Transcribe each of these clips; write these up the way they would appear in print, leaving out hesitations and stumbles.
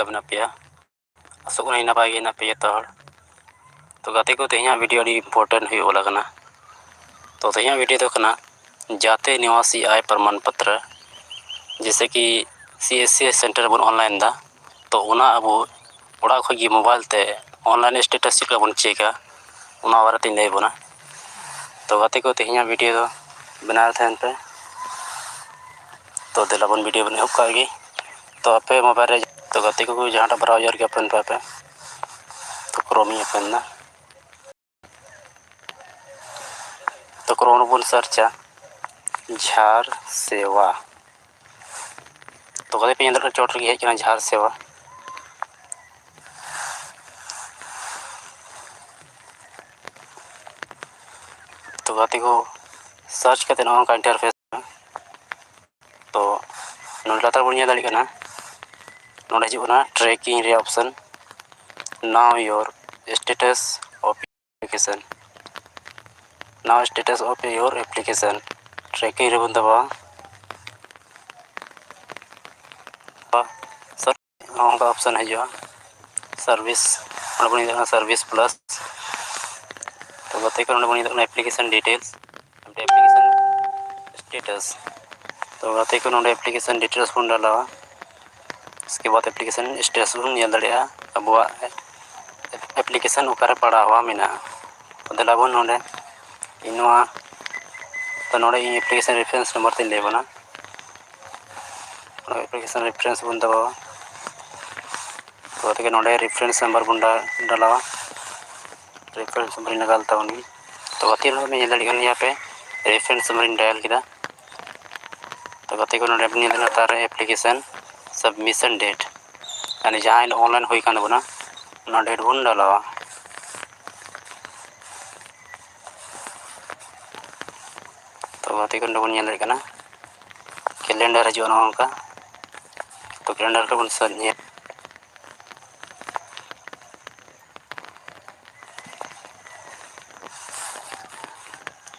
चिल्का बना पे आसोग नपाय गे पे जो हर तो गाते को तेज वीडियो इम्पोर्टेंट हो करना तो तेज वीडियो तो करना जाते निवासी आय प्रमाण पत्र जैसे कि CSC सेंटर बन ऑनलाइन दा तो उना अब ओड़ा खी मोबाइल ते ऑनलाइन स्टेटस चिल्का बन चेका उना बारे लय बना तो गाते को तेज वीडियो तो बना थे पे तो दिला बन वीडियो बन एहब का तो आपे मोबाइल तो गाते को जहाँ ब्राउजर के अपन पे तो क्रोमी अपन ना तो क्रोम बन सर्चा झार सेवा तो कदे पे अंदर चोट रही है झार सेवा तो गाते को सर्च करते ना इंटरफेस तो लातार बन दाड़ा नोड़े हजना ट्रैकिंग रे option now your status of application now status of your application tracking रे बन दबा सर ऑप्शन हजूँ सर्विस बन सर्विस प्लस तो गाते को बन एप्लीकेशन डिटेल्स एप्लीकेशन स्टेटस तो गाते को एप्लीकेशन डिटेल्स बन डालवा उसके बाद एप्लीकेशन स्टेटस बन दाड़ा अब एप्लीकेशन उकारे पड़ा हुआ मेना तो दिला बन नोडे इनवा तो नोडे एप्लीकेशन रेफरेंस नंबर तीन ले बना एप्लीकेशन रेफरेंस बन दबा तो के नोडे रेफरेंस नंबर बन डालवा रेफरेंस नंबर नगालता उनगी तो गति में दाड़ा पे रेफरेंस नंबर डायल किया तो गति को नोडे बन तार एप्लीकेशन सबमिशन डेट यानी जहाँ ऑनलाइन हुई कान बना ना डेट बन डालवा तो गति को बन दाड़ा कैलेंडर हजूँ उनका तो कैलेंडर को बन सर्च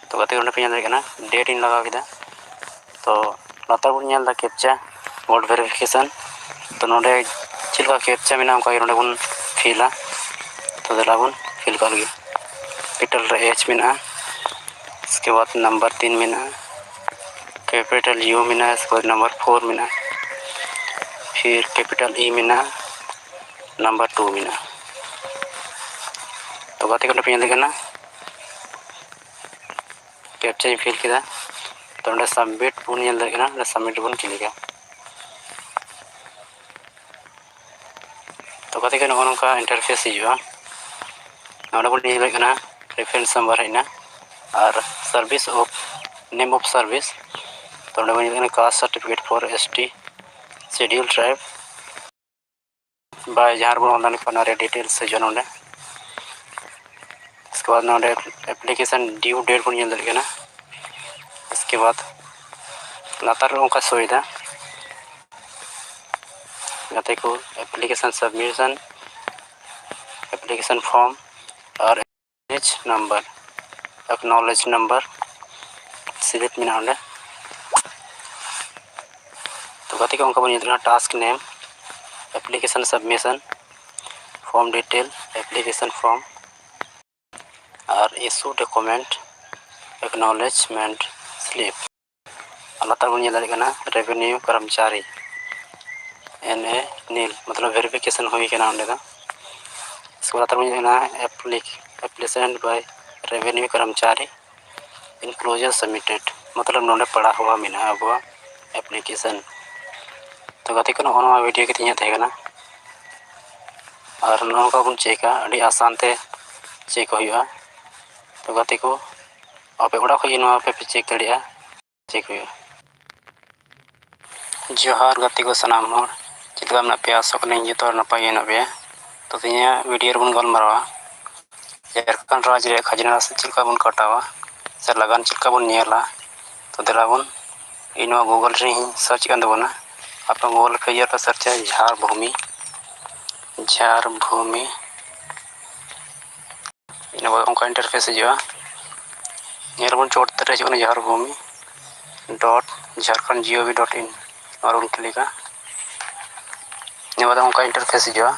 तो गति को पे दाड़ा डेट इन लगा किया तो लातार बन कैप्चा वोट वेरिफिकेशन तो नोडे चिल्का कैप्चा में उनका नोडे बन फिला तो दिला बन फिल कर गए कैपिटल रे एच में इसके बाद नंबर 3 में कैपिटल U में इसके बाद नंबर 4 में फिर कैपिटल E में नंबर 2 में तो गाते को पे दाड़ा कैप्चा फिल किया तो सबमिट बन दाड़ा सबमिट बन क्लिक तो गाते को नौका इंटरफेस हजूँ ना बन दाड़ा रेफरेंस नंबर है और service of name of service तो बन दाड़ा caste certificate for ST schedule tribe by जहाँ बन ऑनलाइन करना डिटेल्स हजूँ नोडे इसके बाद नोडे एप्लीकेशन ड्यू डेट बन दाड़ा इसके बाद लातार उनका सुविधा गाते को एप्लीकेशन सबमिशन एप्लीकेशन फॉर्म और नंबर एक्नॉलेज नंबर सिलेक्ट में ना तो गाते को उनका बन दाड़ा task name application submission form detail application form और इशू डॉक्यूमेंट एक्नॉलेजमेंट स्लिप लातार बन दाड़ा रेवेन्यू कर्मचारी NA नील मतलब वेरिफिकेशन हुई इसके बाद बन एप्लीकेशन बाय रेवेन्यू कर्मचारी इनक्लोजर सबमिटेड मतलब नोडे पड़ा हुआ मेना अब एप्लीकेशन तो गाते को वीडियो के तीन थे और नौका बन चेका अभी आसान ते चेक हुआ तो गाते को आपे ओड़ा खी पे चेक दाड़ा चेक हुआ जोहार गाते को सनाम हर चिल्का में पे आसोक जो नपाय पे तो तीन वीडियो बन गलमारा झारखंड राज्य खजना से चिल्का बन कटावा से लगान चिल्का बन नेला तो दिला बन इन गूगल रे सर्च कर दबना आप गूगल पे पे सर्च झार भूमि इन उनका इंटरफेस हजूँ बन चोट तर हजूँ झार भूमि .झारखंड GOV.in और उन क्लिका बाद उनका इंटरफेस हिजुआ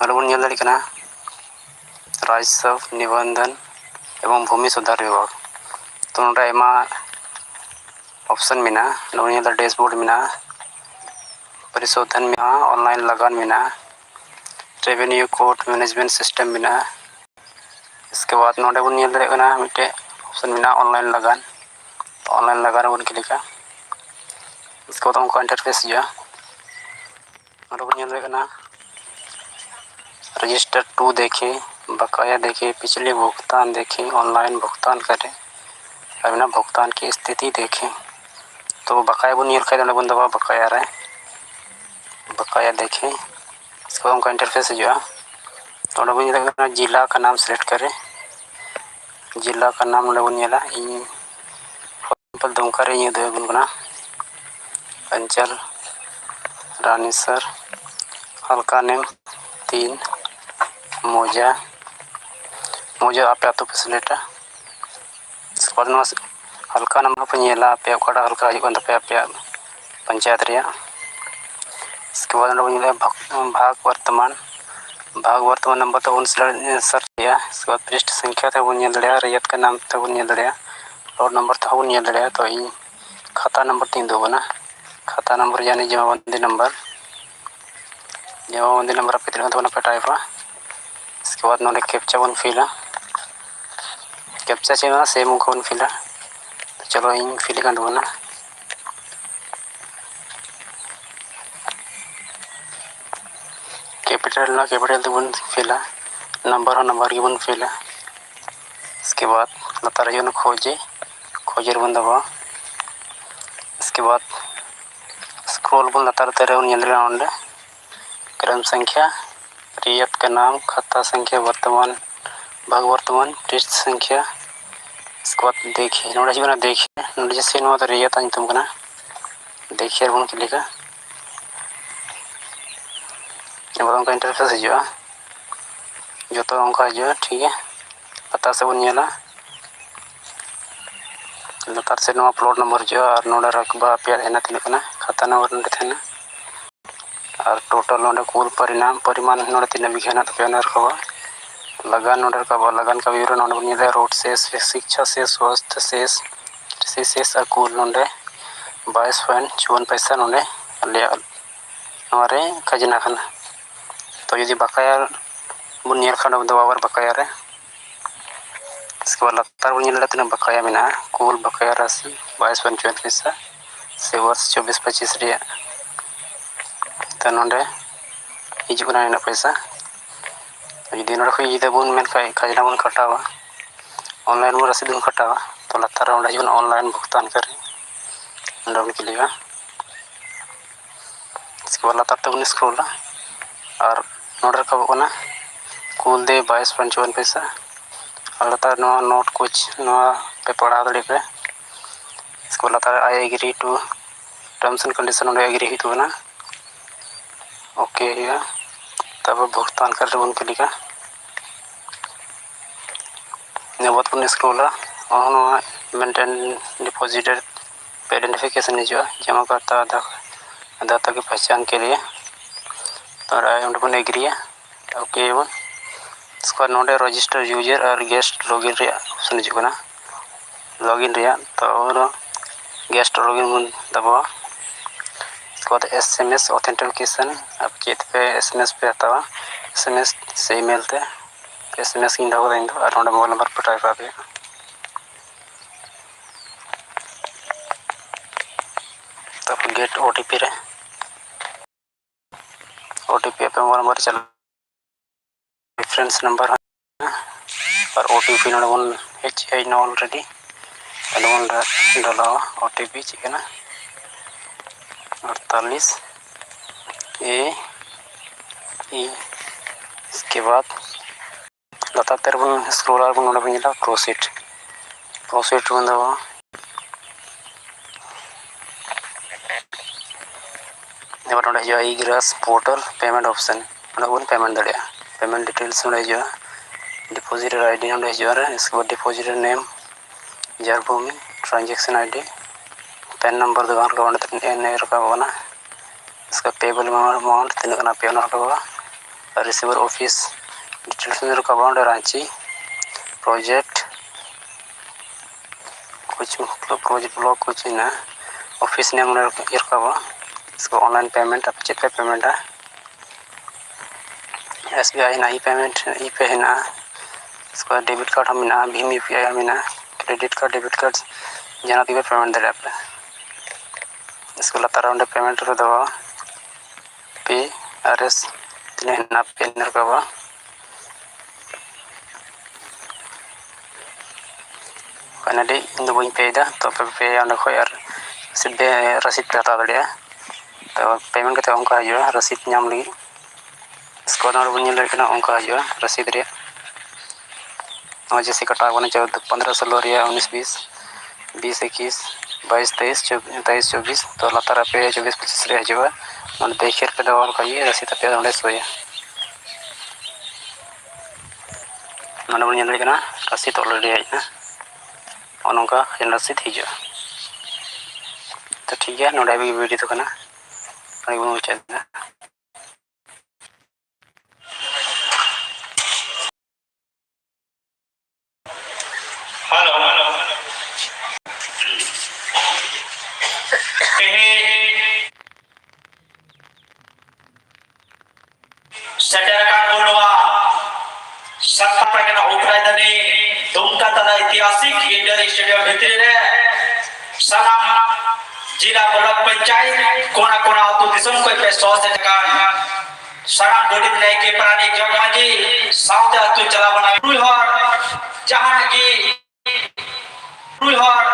और बन नेल दाड़ी कना राजस्व निबंधन एवं भूमि सुधार विभाग तो नोडे एमा ऑप्शन मेना नोडे डैशबोर्ड मेना परिशोधन में ऑनलाइन लगान मेना रेवेन्यू कोड मैनेजमेंट सिस्टम मेना इसके बाद नोडे बन नेल दाड़ी कना मिटे ऑप्शन मेना ऑनलाइन लगान तो ऑनलाइन लगान बन क्लिका इसके बाद उनका इंटरफेस हिजुआ और बन नेल दाड़ी कना रजिस्टर टू देखें बकाया देखें पिछले भुगतान देखें ऑनलाइन भुगतान करें अब भुगतान की स्थिति देखें तो बकाया बन नेल खाई बन दबा बकाया रे बकाया देखें इसके बाद उनका इंटरफेस हिजुआ तो बन नेल जिला का नाम सेलेक्ट करें जिला का नाम बन नेला दुमका रे दबन कना अंचल रानीसर हल्का नेम 3 मोजा मोजा आपे आतो पे सिलेक्टा इसके बाद हल्का नंबर पे नेला पे ओकाटा हल्का हिजुआ पे पे पंचायत रे इसके बाद भाग वर्तमान नंबर तो बन सर्च किया इसके बाद पृष्ठ संख्या तो बन नेल दाड़िया रैयत का नाम तो बन नेल दाड़िया रोड नंबर तो बन नेल दाड़िया तो इन खाता नंबर तीन दो बना खाता नंबर यानी जमाबंदी नंबर पे तीन तो पे टाइपा इसके बाद नोडे कैप्चा बन फिला कैप्चा चाहिए सेम उनको बन फिला तो चलो इन फिल कर बना कैपिटल तो बन फिला नंबर की बन फिला इसके बाद लतार जो खोजे बन दबा इसके बाद स्क्रॉल बन लतार तेरे उन क्रम संख्या रियत का नाम खाता संख्या वर्तमान भाग वर्तमान पृष्ठ संख्या इसके बाद देखिए नोडे जो देखिए नोडे जैसे तो रियत तुम कना देखिए बन क्लिका उनका इंटरफेस हिजुआ जो तो उनका हिजुआ ठीक है पता से बन नेला लतार से प्लॉट नंबर हिजुआ और नोडे रकबा पे हेना तीन कना खाता नंबर नोडे थेना और टोटल नोडे कुल परिमाण नोडे तीन बिघा ना तो पे रखबा लगान नोडे रखबा लगान का विवरण नोडे बन नेला रोड शेष शिक्षा शेष स्वास्थ्य शेष कृषि शेष और कुल नोडे 22.54 पैसा नोडे ले खजना खाना तो यदि बकाया बन नेल खाना बन दबा बकाया रे इसके बाद लतार बन नेल तीन बकाया मेना कुल बकाया राशि 22.54 पैसा से वर्ष 24-25 रे तो नोडे हिजुना इन पैसा यदि नोडे खो यदि बन मेन खजना बन कटावा ऑनलाइन बन रसीद बन कटावा तो लतार ओंडे जो ऑनलाइन भुगतान करें ओंडे बन क्लिका इसके बाद लतार तक बन स्क्रॉला और नोट रखा कना कुल दे 22.54 पैसा और लतार नोट कुछ पे पढ़ा दड़े पे इसको लतार I agree to terms and condition ओंडे एग्री होना ओके है तब भुगतान कर बन क्लिका नेबत बन स्क्रॉला और मेंटेन डिपॉजिटर पे आइडेंटिफिकेशन हिजुआ जमा करता दाता की पहचान के लिए तो बन एग्री ओके बन इसके बाद नोडे रजिस्टर यूजर और गेस्ट लॉगिन रे ऑप्शन हिजुआ लॉगिन रे तो गेस्ट लॉगिन बन दबा इसके बाद SMS ऑथेंटिकेशन अब चेत पे SMS पे आता SMS से ईमेल ते SMS की दबा दें और नोडे मोबाइल नंबर पे टाइप आवे तब गेट OTP रे OTP पे मोबाइल नंबर चल रेफरेंस नंबर और OTP नोडे बन HI ना ऑलरेडी एलोन डाला OTP चिकना 48 ए ई इसके बाद लता तेर बन स्क्रॉलर बन बन नेला प्रोसीड बन दबा एबार नोडे हिजुआ ई-ग्रास पोर्टल पेमेंट ऑप्शन ओंडे बन पेमेंट दाड़िया पेमेंट डिटेल्स ओंडे हिजुआ डिपॉजिटर आईडी ओंडे हिजुआ रे इसके बाद डिपॉजिटर नेम जार भूमि ट्रांजैक्शन आईडी पैन नंबर दो ओंडे रखा बना इसका पेबल अमाउंट तीन पे रिसीवर ऑफिस डिटेल्स का रांची प्रोजेक्ट कुछ मतलब प्रोजेक्ट ब्लॉक कुछ ही ना ऑफिस नेम रखा इसको ऑनलाइन पेमेंट आप चेक पेमेंट SBI ना ई पे है ना इसका डेबिट कार्ड हम ना भीम UPI हम ना क्रेडिट कार्ड डेबिट कार्ड जहाँ भी पेमेंट दे पे इसको लतार पेमेंट को दवा PRS तीन ना पेन रखा फाइनली इन दो पे तो पे खोर रसीद पे हता दड़िया तो पेमेंट करते उनका हजूँ रसीद नाम लगी इसको बना उनका हजूँ रसीद रे जैसे कटा बने 15 16 19 20 20 21 22 23 24 तो लतार पे 24 25 रे हजूँ मैं देखे पे दवा खाइए रसीद पे अंडे सोया मैं रसीद ऑलरेडी हजना और नौका रसीद हजू तो ठीक है नोड़ा भी वीडियो तो करना मुचाद हेलो सटरकान बोलवा सत्ता प्रकरण उपरायदनी दुमका तथा ऐतिहासिक इंडोर स्टेडियम भितरी रे सलाम जिला ब्लॉक पंचायत कोना कोना आतु दिसम कोई पे स्वास्थ्य टकान सलाम गोडित ने के प्राणी जगमाजी साउथ आतु चला बना रुई हर जहां की रुई हर